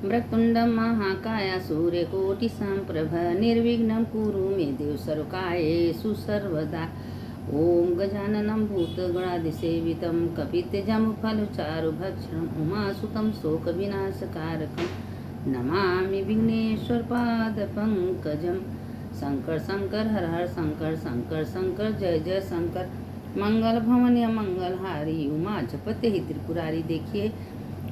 वक्रतुण्डं महाकाय सूर्यकोटिसम्प्रभ निर्विघ्नं कुरु मे देव सर्वकार्येषु सर्वदा। ॐ गजाननं भूतगणादिसेवितं कपित्थजम्बूफलचारुभक्षणम् उमासुतं शोकविनाशकारकं नमामि विघ्नेश्वरपादपङ्कजं। शंकर शंकर हर हर शंकर शंकर शंकर जय जय शंकर। मंगल भवन या मंगलहारी उमा जपते ही त्रिपुरारी। देखिए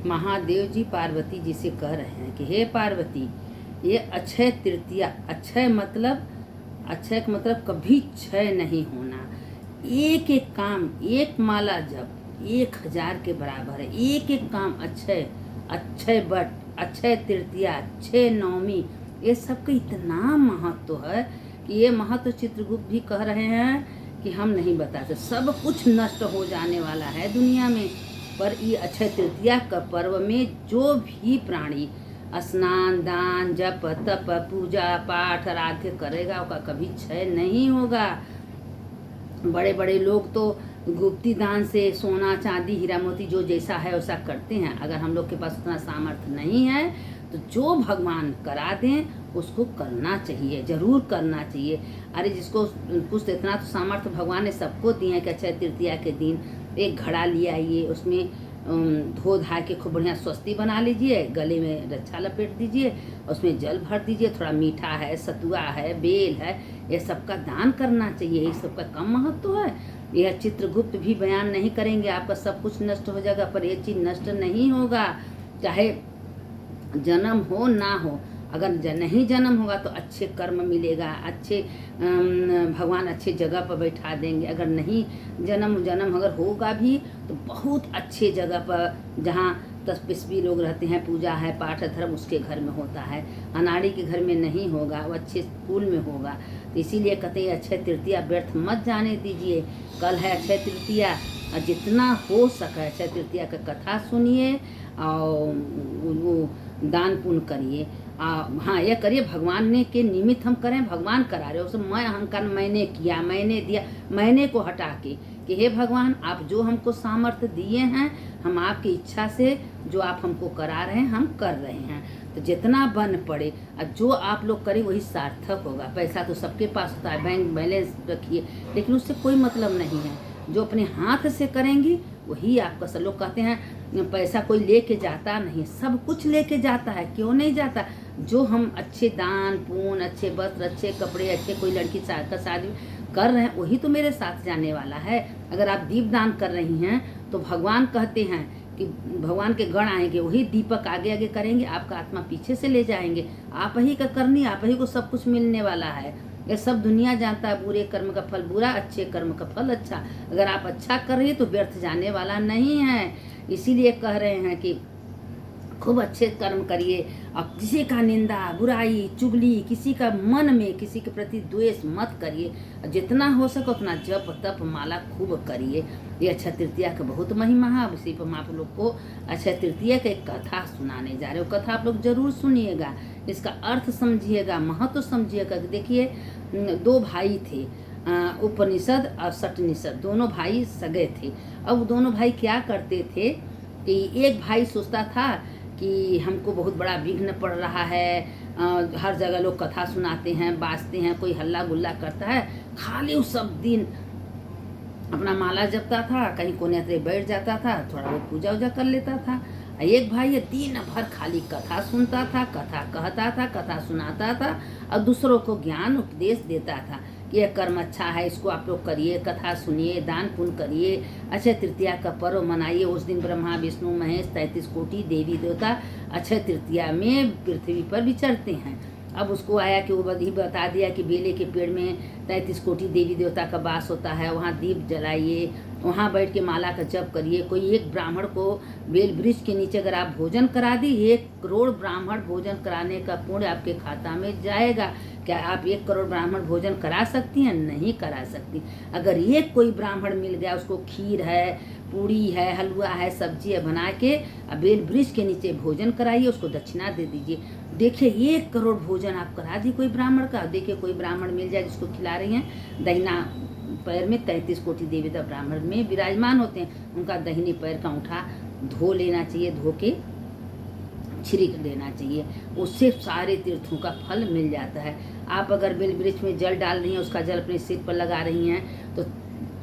महादेव जी पार्वती जी से कह रहे हैं कि हे पार्वती, ये अक्षय तृतीया, अक्षय मतलब कभी क्षय नहीं होना। एक एक काम, एक माला जप 1000 के बराबर है। एक एक काम अक्षय, अक्षय बट, अक्षय तृतीया, अक्षय नवमी, ये सबका इतना महत्व है कि ये महत्व चित्रगुप्त भी कह रहे हैं कि हम नहीं बताते। सब कुछ नष्ट हो जाने वाला है दुनिया में, पर ये अक्षय तृतीया का पर्व में जो भी प्राणी स्नान दान जप तप पूजा पाठ आराध्य करेगा उसका कभी क्षय नहीं होगा। बड़े बड़े लोग तो गुप्ती दान से सोना चांदी हीरा मोती जो जैसा है वैसा करते हैं। अगर हम लोग के पास उतना सामर्थ्य नहीं है तो जो भगवान करा दें उसको करना चाहिए, जरूर करना चाहिए। अरे जिसको कुछ इतना तो सामर्थ्य भगवान ने सबको दिए हैं कि अक्षय तृतीया के दिन एक घड़ा ले आइए, उसमें धो धा के खूब बढ़िया स्वस्ति बना लीजिए, गले में रच्छा लपेट दीजिए, उसमें जल भर दीजिए, थोड़ा मीठा है, सतुआ है, बेल है, ये सबका दान करना चाहिए। ये सबका कम महत्व है? यह चित्रगुप्त भी बयान नहीं करेंगे आपका सब कुछ नष्ट हो जाएगा, पर यह चीज़ नष्ट नहीं होगा। चाहे जन्म हो ना हो, अगर नहीं जन्म होगा तो अच्छे कर्म मिलेगा, अच्छे भगवान अच्छे जगह पर बैठा देंगे। अगर नहीं जन्म अगर होगा भी तो बहुत अच्छे जगह पर, जहाँ तपस्वी लोग रहते हैं, पूजा है पाठ है धर्म उसके घर में होता है। अनाड़ी के घर में नहीं होगा, वो अच्छे स्कूल में होगा। तो इसीलिए कहते हैं अक्षय तृतीया व्यर्थ मत जाने दीजिए। कल है अक्षय तृतीया, जितना हो सके अक्षय तृतीया का कथा सुनिए और वो दान पुण्य करिए। हाँ यह करिए भगवान ने के निमित्त हम करें, भगवान करा रहे हो। उसे मैं अहंकार मैंने किया, मैंने दिया, मैंने को हटा के कि हे भगवान आप जो हमको सामर्थ्य दिए हैं, हम आपकी इच्छा से जो आप हमको करा रहे हैं हम कर रहे हैं। तो जितना बन पड़े और जो आप लोग करें वही सार्थक होगा। पैसा तो सबके पास होता है, बैंक बैलेंस रखिए, लेकिन उससे कोई मतलब नहीं है। जो अपने हाथ से करेंगी वही आपका। सब लोग कहते हैं पैसा कोई लेके जाता नहीं, सब कुछ लेके जाता है, क्यों नहीं जाता? जो हम अच्छे दान पुण्य, अच्छे वस्त्र, अच्छे कपड़े, अच्छे कोई लड़की का शादी कर रहे हैं वही तो मेरे साथ जाने वाला है। अगर आप दीप दान कर रही हैं तो भगवान कहते हैं कि भगवान के गण आएंगे, वही दीपक आगे आगे करेंगे, आपका आत्मा पीछे से ले जाएंगे। आप ही का करनी, आप ही को सब कुछ मिलने वाला है। ये सब दुनिया जानता है, बुरे कर्म का फल बुरा, अच्छे कर्म का फल अच्छा। अगर आप अच्छा कर रही है तो व्यर्थ जाने वाला नहीं है। इसीलिए कह रहे हैं कि खूब अच्छे कर्म करिए और किसी का निंदा बुराई चुगली, किसी का मन में किसी के प्रति द्वेष मत करिए। जितना हो सके उतना जप तप माला खूब करिए। ये अक्षय तृतीया का बहुत महिमा है। उसी पर हम आप लोग को अक्षय तृतीया का एक कथा सुनाने जा रहे हो। कथा आप लोग जरूर सुनिएगा, इसका अर्थ समझिएगा, महत्व समझिएगा। देखिए 2 भाई थे, उपनिषद और सटनिषद, दोनों भाई सगे थे। अब दोनों भाई क्या करते थे कि एक भाई सोचता था कि हमको बहुत बड़ा विघ्न पड़ रहा है, हर जगह लोग कथा सुनाते हैं, बाजते हैं, कोई हल्ला गुल्ला करता है, खाली उस सब दिन अपना माला जपता था, कहीं कोने से बैठ जाता था, थोड़ा बहुत पूजा वूजा कर लेता था। एक भाई ये दिन भर खाली कथा सुनता था, कथा कहता था, कथा सुनाता था और दूसरों को ज्ञान उपदेश देता था कि यह कर्म अच्छा है, इसको आप लोग करिए, कथा सुनिए, दान पुण्य करिए, अक्षय तृतीया का पर्व मनाइए। उस दिन ब्रह्मा विष्णु महेश 33 कोटि देवी देवता अक्षय तृतीया में पृथ्वी पर विचरते हैं। अब उसको आया कि वो ही बता दिया कि बेले के पेड़ में 33 कोटि देवी देवता का वास होता है, वहाँ दीप जलाइए, वहाँ बैठ के माला का जप करिए। कोई एक ब्राह्मण को बेल वृक्ष के नीचे अगर आप भोजन करा दी, 1 करोड़ ब्राह्मण भोजन कराने का पुण्य आपके खाता में जाएगा। क्या आप 1 करोड़ ब्राह्मण भोजन करा सकती हैं? नहीं करा सकती। अगर एक कोई ब्राह्मण मिल गया, उसको खीर है, पूड़ी है, हलवा है, सब्जी है, बना के बेल वृक्ष के नीचे भोजन कराइए, उसको दक्षिणा दे दीजिए। देखिए 1 करोड़ भोजन आप करा दी कोई ब्राह्मण का। देखिए कोई ब्राह्मण मिल जाए जिसको खिला रही हैं, दाहिना पैर में 33 कोटि देवता ब्राह्मण में विराजमान होते हैं, उनका दाहिने पैर का अंगूठा धो लेना चाहिए, धो के छिड़क देना चाहिए, उससे सारे तीर्थों का फल मिल जाता है। आप अगर बेल वृक्ष में जल डाल रही हैं, उसका जल अपने सिर पर लगा रही हैं, तो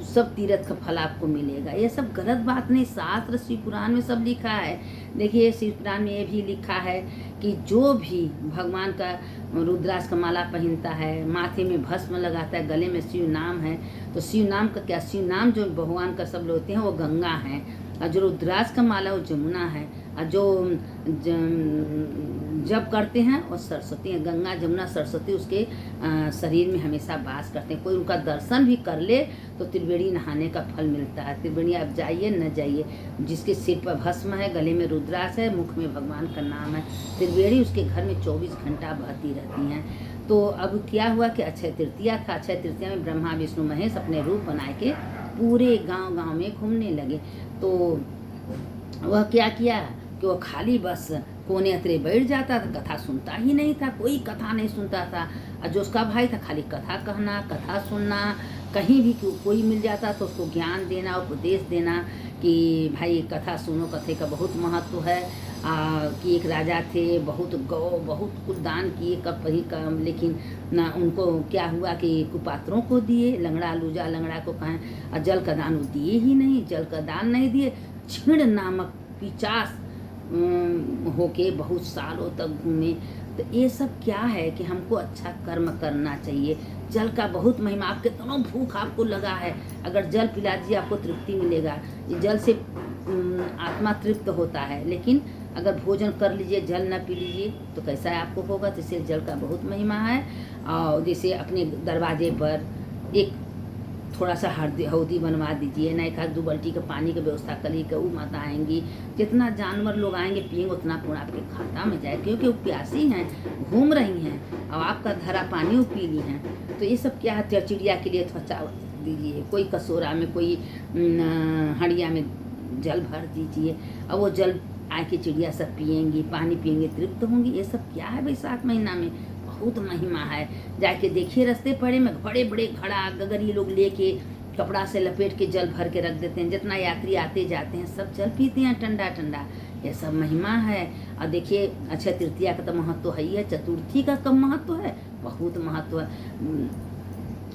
सब तीर्थ का फल आपको मिलेगा। ये सब गलत बात नहीं, शास्त्र शिव पुराण में सब लिखा है। देखिए शिव पुराण में ये भी लिखा है कि जो भी भगवान का रुद्राक्ष का माला पहनता है, माथे में भस्म लगाता है, गले में शिव नाम है, तो शिव नाम का क्या, शिव नाम जो भगवान का सब लेते हैं वो गंगा है, और जो रुद्राक्ष का माला वो जमुना है, और जो जब करते हैं वो सरस्वती है। गंगा जमुना सरस्वती उसके शरीर में हमेशा वास करते हैं। कोई उनका दर्शन भी कर ले तो त्रिवेणी नहाने का फल मिलता है। त्रिवेणी आप जाइए न जाइए, जिसके सिर पर भस्म है, गले में रुद्राक्ष है, मुख में भगवान का नाम है, त्रिवेणी उसके घर में 24 घंटा बहती रहती हैं। तो अब क्या हुआ कि अक्षय तृतीया था। अक्षय तृतीया में ब्रह्मा विष्णु महेश अपने रूप बना के पूरे गांव में घूमने लगे। तो वह क्या किया कि वो खाली बस कोने अतरे बैठ जाता था, कथा सुनता ही नहीं था, कोई कथा नहीं सुनता था। और जो उसका भाई था खाली कथा कहना, कथा सुनना, कहीं भी कोई मिल जाता तो उसको ज्ञान देना, उपदेश देना कि भाई कथा सुनो, कथे का बहुत महत्व है। कि एक राजा थे, बहुत गौ बहुत कुछ दान किए कम, लेकिन ना उनको क्या हुआ कि कुपात्रों को दिए, लंगड़ा लूजा लंगड़ा को कहें, और जल का दान वो दिए ही नहीं, जल का दान नहीं दिए। छीण नामक पिचास होके बहुत सालों तक घूमे। तो ये सब क्या है कि हमको अच्छा कर्म करना चाहिए। जल का बहुत महिमा, आप कितना भूख आपको लगा है, अगर जल पिला दीजिए आपको तृप्ति मिलेगा। जल से आत्मा तृप्त होता है, लेकिन अगर भोजन कर लीजिए जल न पी लीजिए तो कैसा आपको होगा। तो इसलिए जल का बहुत महिमा है। और जैसे अपने दरवाजे पर एक थोड़ा सा हल्दी बनवा दीजिए, न एक 2 बाल्टी का पानी की व्यवस्था करिए, गऊ माता आएंगी, जितना जानवर लोग आएंगे पिएंगे उतना पुण्य आपके खाता में जाए, क्योंकि वो प्यासी हैं, घूम रही हैं और आपका धरा पानी वो पी ली हैं। तो ये सब क्या है, चिड़िया के लिए थोड़ा चावल दीजिए, कोई कसोरा में, कोई हड़िया में जल भर दीजिए, और वो जल आके चिड़िया सब पिएंगी, पानी पिएंगे, तृप्त होंगी। ये सब क्या है बैसाख महीना में, बहुत महिमा है। जाके देखिए रास्ते पड़े में बड़े बड़े घड़ा गगरी लोग लेके कपड़ा से लपेट के जल भर के रख देते हैं। जितना यात्री आते जाते हैं सब जल पीते हैं ठंडा ठंडा। ये सब महिमा है। और देखिए अक्षय तृतीया का तो महत्व है ही है, चतुर्थी का कम महत्व है, बहुत महत्व है।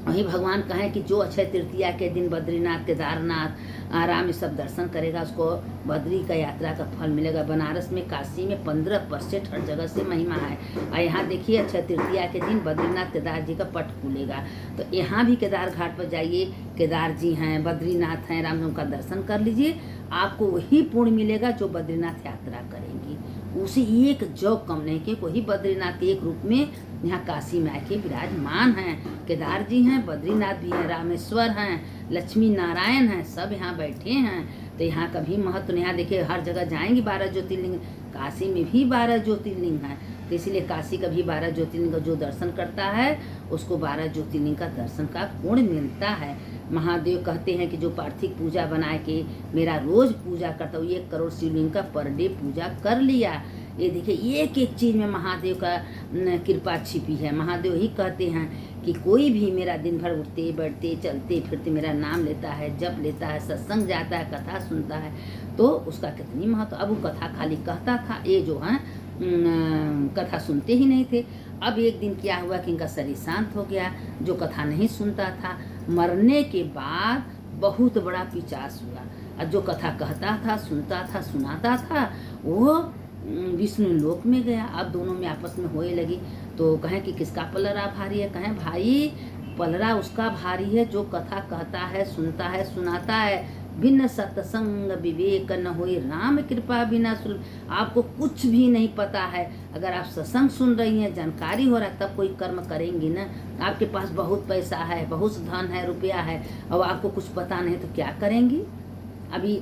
वही भगवान कहें कि जो अक्षय तृतीया के दिन बद्रीनाथ केदारनाथ आराम में सब दर्शन करेगा उसको बद्री का यात्रा का फल मिलेगा। बनारस में काशी में 15% हर जगह से महिमा है। और यहाँ देखिए अक्षय तृतीया के दिन बद्रीनाथ केदार जी का पट खुलेगा, तो यहाँ भी केदार घाट पर जाइए, केदार जी हैं, बद्रीनाथ हैं, राम उनका दर्शन कर लीजिए, आपको वही पुण्य मिलेगा जो बद्रीनाथ यात्रा करेंगी। उसे एक जो कम नहीं, कि वही बद्रीनाथ एक रूप में यहाँ काशी में आके विराजमान हैं। केदार जी हैं, बद्रीनाथ भी हैं, रामेश्वर हैं, लक्ष्मी नारायण हैं, सब यहाँ बैठे हैं। तो यहाँ का भी महत्व, यहाँ देखिए हर जगह जाएंगी 12 ज्योतिर्लिंग, काशी में भी 12 ज्योतिर्लिंग हैं। तो इसीलिए काशी का भी 12 ज्योतिर्लिंग का जो दर्शन करता है उसको 12 ज्योतिर्लिंग का दर्शन का पुण्य मिलता है। महादेव कहते हैं कि जो पार्थिव पूजा बना के मेरा रोज पूजा करता हूँ, 1 करोड़ शिवलिंग का पर डे पूजा कर लिया। ये देखिए एक एक चीज़ में महादेव का कृपा छिपी है। महादेव ही कहते हैं कि कोई भी मेरा दिन भर उठते बैठते चलते फिरते मेरा नाम लेता है, जप लेता है, सत्संग जाता है, कथा सुनता है, तो उसका कितनी महत्व। अब वो कथा खाली कहता था, ये जो है कथा सुनते ही नहीं थे। अब एक दिन क्या हुआ कि इनका शरीर शांत हो गया। जो कथा नहीं सुनता था, मरने के बाद बहुत बड़ा पिचास हुआ, और जो कथा कहता था, सुनता था, सुनाता था, वो विष्णु लोक में गया। अब दोनों में आपस में होए लगी। तो कहें कि किसका पलरा भारी है, कहें भाई पलरा उसका भारी है जो कथा कहता है, सुनता है, सुनाता है। भिन्न सत्संग विवेक न होए, राम कृपा बिना सुलभ। आपको कुछ भी नहीं पता है, अगर आप सत्संग सुन रही हैं, जानकारी हो रहा है, तब कोई कर्म करेंगी ना। आपके पास बहुत पैसा है, बहुत धन है, रुपया है, और आपको कुछ पता नहीं तो क्या करेंगी। अभी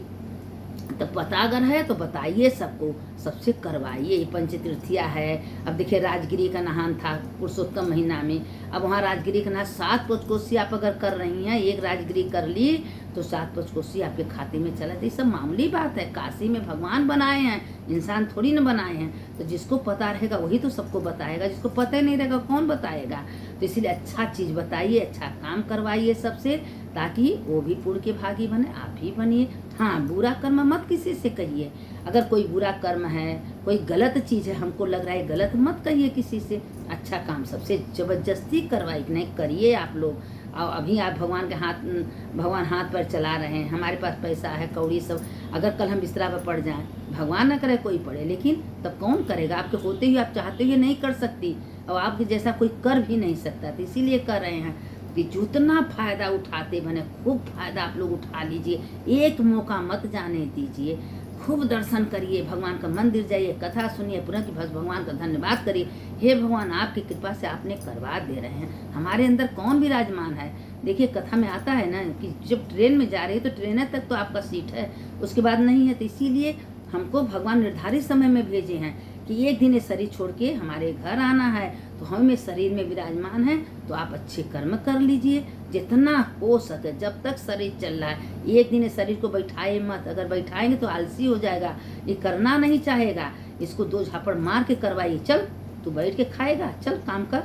तो पता अगर है तो बताइए सबको, सबसे करवाइए। पंचतीर्थिया है। अब देखिए राजगिरी का नहान था पुरुषोत्तम महीना में। अब वहाँ राजगिरी का नहान 7 पंचकोशी आप अगर कर रही हैं, एक राजगिरी कर ली तो 7 पंचकोशी आपके खाते में चला। ये सब मामूली बात है। काशी में भगवान बनाए हैं, इंसान थोड़ी न बनाए हैं। तो जिसको पता रहेगा वही तो सबको बताएगा, जिसको पता ही नहीं रहेगा कौन बताएगा। तो इसीलिए अच्छा चीज़ बताइए, अच्छा काम करवाइए सबसे, ताकि वो भी पुण्य के भागी बने, आप भी बनिए। हाँ, बुरा कर्म मत किसी से कहिए। अगर कोई बुरा कर्म है, कोई गलत चीज़ है, हमको लग रहा है गलत, मत कहिए किसी से। अच्छा काम सबसे ज़बरदस्ती करवाई नहीं करिए आप लोग। और अभी आप भगवान हाथ पर चला रहे हैं, हमारे पास पैसा है, कौड़ी सब, अगर कल हम बिस्तरा पर पड़ जाएं, भगवान ना करे कोई पड़े, लेकिन तब कौन करेगा? आपके होते हुए, आप चाहते हुए नहीं कर सकती, और आपके जैसा कोई कर भी नहीं सकता। तो इसीलिए कर रहे हैं कि जितना फ़ायदा उठाते बने, खूब फ़ायदा आप लोग उठा लीजिए, एक मौका मत जाने दीजिए। खूब दर्शन करिए, भगवान का मंदिर जाइए, कथा सुनिए, पुनः की भगवान का धन्यवाद करिए। हे भगवान, आपकी कृपा से आपने करवा दे रहे हैं। हमारे अंदर कौन विराजमान है? देखिए कथा में आता है ना कि जब ट्रेन में जा रही है तो ट्रेन तक तो आपका सीट है, उसके बाद नहीं है। तो इसीलिए हमको भगवान निर्धारित समय में भेजे हैं कि एक दिन ये शरीर छोड़ के हमारे घर आना है। तो हमें शरीर में विराजमान है, तो आप अच्छे कर्म कर लीजिए जितना हो सके, जब तक शरीर चल रहा है। एक दिन शरीर को बैठाए मत, अगर बैठाएंगे तो आलसी हो जाएगा, ये करना नहीं चाहेगा। इसको 2 झापड़ मार के करवाइए, चल तू बैठ के खाएगा, चल काम कर।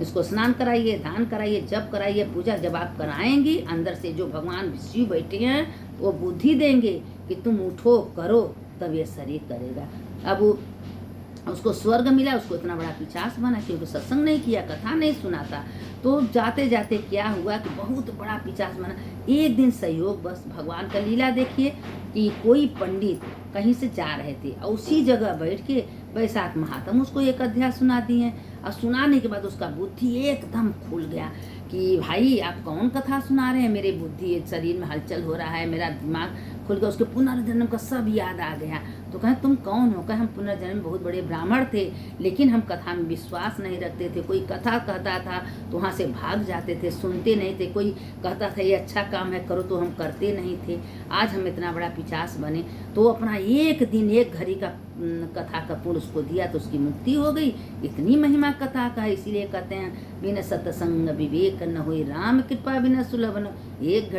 इसको स्नान कराइए, दान कराइए, जप कराइए, पूजा जब आप कराएंगी, अंदर से जो भगवान शिव बैठे हैं वो बुद्धि देंगे कि तुम उठो करो, तब ये शरीर करेगा। अब उसको स्वर्ग मिला, उसको इतना बड़ा पिशाच बना क्योंकि सत्संग नहीं किया, कथा नहीं सुना था। तो जाते जाते क्या हुआ कि बहुत बड़ा पिशाच बना। एक दिन सहयोग, बस भगवान का लीला देखिए कि कोई पंडित कहीं से जा रहे थे और उसी जगह बैठ के वैशाख महात्म उसको एक अध्याय सुना दिए। और सुनाने के बाद उसका बुद्धि एकदम खुल गया कि भाई आप कौन कथा सुना रहे हैं, मेरे बुद्धि शरीर में हलचल हो रहा है, मेरा दिमाग खुल गया। उसके पुनर्जन्म का सब याद आ गया। तो कहें तुम कौन हो? कहें हम पुनर्जन्म में बहुत बड़े ब्राह्मण थे, लेकिन हम कथा में विश्वास नहीं रखते थे। कोई कथा कहता था तो वहाँ से भाग जाते थे, सुनते नहीं थे। कोई कहता था ये अच्छा काम है करो, तो हम करते नहीं थे। आज हम इतना बड़ा पिशाच बने। तो अपना एक दिन एक घड़ी का कथा का पुण्य उसको दिया तो उसकी मुक्ति हो गई। इतनी महिमा कथा का है, इसीलिए कहते हैं बिना सत्संग विवेक न हुई, राम कृपा बिना सुलभ न। एक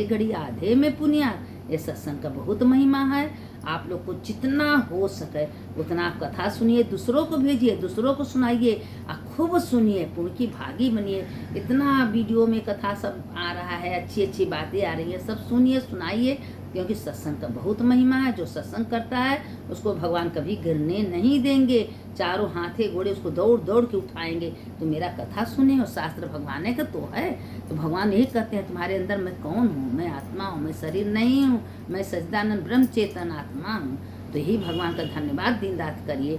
घड़ी आधे में पुण्य। ये सत्संग का बहुत महिमा है। आप लोग को जितना हो सके उतना कथा सुनिए, दूसरों को भेजिए, दूसरों को सुनाइए, और खूब सुनिए, पुण्य की भागी बनिए। इतना वीडियो में कथा सब आ रहा है, अच्छी अच्छी बातें आ रही है, सब सुनिए, सुनाइए, क्योंकि सत्संग का बहुत महिमा है। जो सत्संग करता है उसको भगवान कभी गिरने नहीं देंगे, चारों हाथे घोड़े उसको दौड़ दौड़ के उठाएंगे। तो मेरा कथा सुने, और शास्त्र भगवान का तो है। तो भगवान यही कहते हैं तुम्हारे अंदर मैं कौन हूँ? मैं आत्मा हूँ, मैं शरीर नहीं हूँ, मैं सच्चिदानंद ब्रह्म चेतन आत्मा हूँ। तो यही भगवान का धन्यवाद दिन रात करिए।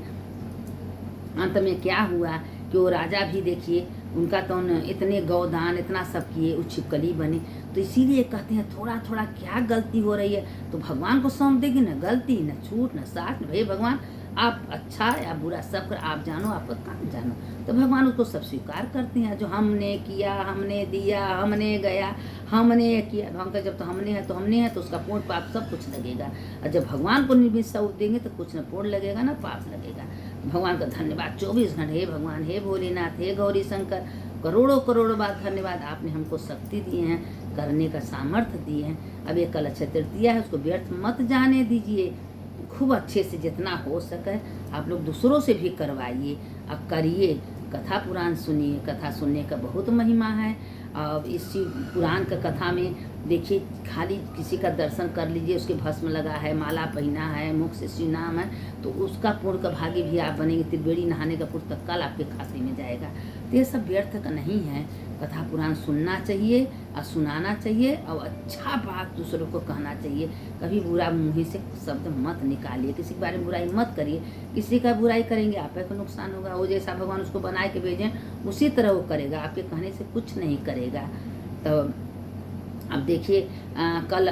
अंत में क्या हुआ कि वो राजा भी देखिए, उनका तो इतने गौदान इतना सब किए, वो छिपकली बने। तो इसीलिए कहते हैं थोड़ा थोड़ा क्या गलती हो रही है तो भगवान को सौंप देगी, न गलती न छूट न साथ न। भाई भगवान आप अच्छा या बुरा सब कर, आप जानो, आपका काम जानो। तो भगवान उसको सब स्वीकार करते हैं। जो हमने किया, हमने दिया, हमने गया, हमने किया, भगवान का जब तो हमने है तो उसका पूर्ण पाप सब कुछ लगेगा। और जब भगवान को निर्मित स्वरूप देंगे तो कुछ न पूर्ण लगेगा ना पाप लगेगा। भगवान का धन्यवाद 24 घंटे। हे भगवान, हे भोलेनाथ, हे गौरी शंकर, करोड़ों करोड़ों बार धन्यवाद। आपने हमको शक्ति दिए हैं, करने का सामर्थ्य दिए हैं। अब ये कल अक्षय तृतीया है, उसको व्यर्थ मत जाने दीजिए। खूब अच्छे से जितना हो सके आप लोग दूसरों से भी करवाइए, अब करिए। कथा पुराण सुनिए, कथा सुनने का बहुत महिमा है। अब इसी पुराण का कथा में देखिए, खाली किसी का दर्शन कर लीजिए, उसके भस्म लगा है, माला पहना है, मुख से श्री नाम है, तो उसका पूर्ण का भागी भी आप बनेंगे। त्रिवेणी नहाने का पूर्ण तत्काल आपके खाते में जाएगा। तो ये सब व्यर्थ का नहीं है। कथा पुराण सुनना चाहिए और सुनाना चाहिए, और अच्छा बात दूसरों को कहना चाहिए। कभी बुरा मुँह से शब्द मत निकालिए, किसी के बारे में बुराई मत करिए। किसी का बुराई करेंगे आप को नुकसान होगा। वो जैसा भगवान उसको बना के भेजें उसी तरह वो करेगा, आपके कहने से कुछ नहीं करेगा। तो अब देखिए कल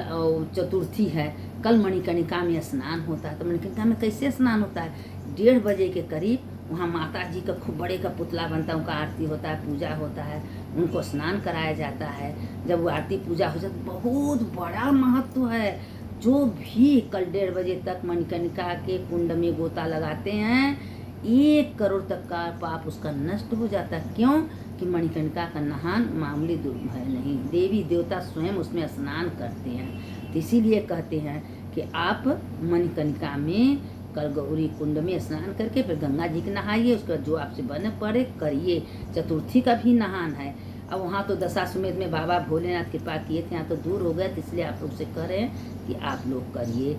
चतुर्थी है, कल मणिकर्णिका में स्नान होता है। तो मणिकर्णिका में कैसे स्नान होता है? 1:30 बजे के करीब वहाँ माता जी का खूब बड़े का पुतला बनता है, उनका आरती होता है, पूजा होता है, उनको स्नान कराया जाता है। जब वो आरती पूजा हो जाती, बहुत बड़ा महत्व है। जो भी कल 1:30 बजे तक मणिकर्णिका के कुंड में गोता लगाते हैं, 1 करोड़ तक का पाप उसका नष्ट हो जाता है। क्यों? कि मणिकर्णिका का नहान मामूली है नहीं, देवी देवता स्वयं उसमें स्नान करते हैं। तो इसीलिए कहते हैं कि आप मणिकर्णिका में कल गौरी कुंड में स्नान करके फिर गंगा जी के नहाइए। उसके बाद जो आपसे बने पड़े करिए। चतुर्थी का भी नहान है। अब वहाँ तो दशाश्वमेध में बाबा भोलेनाथ कृपा किए थे, यहाँ तो दूर हो गए, तो इसलिए आप लोग से कह रहे हैं कि आप लोग करिए।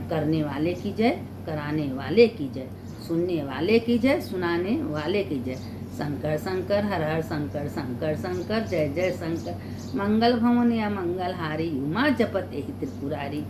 करने वाले की जय, कराने वाले की जय, सुनने वाले की जय, सुनाने वाले की जय। शंकर शंकर हर हर शंकर, शंकर शंकर जय जय शंकर। मंगल भवन या मंगलहारी, उमा जपत एहि त्रिपुरारी।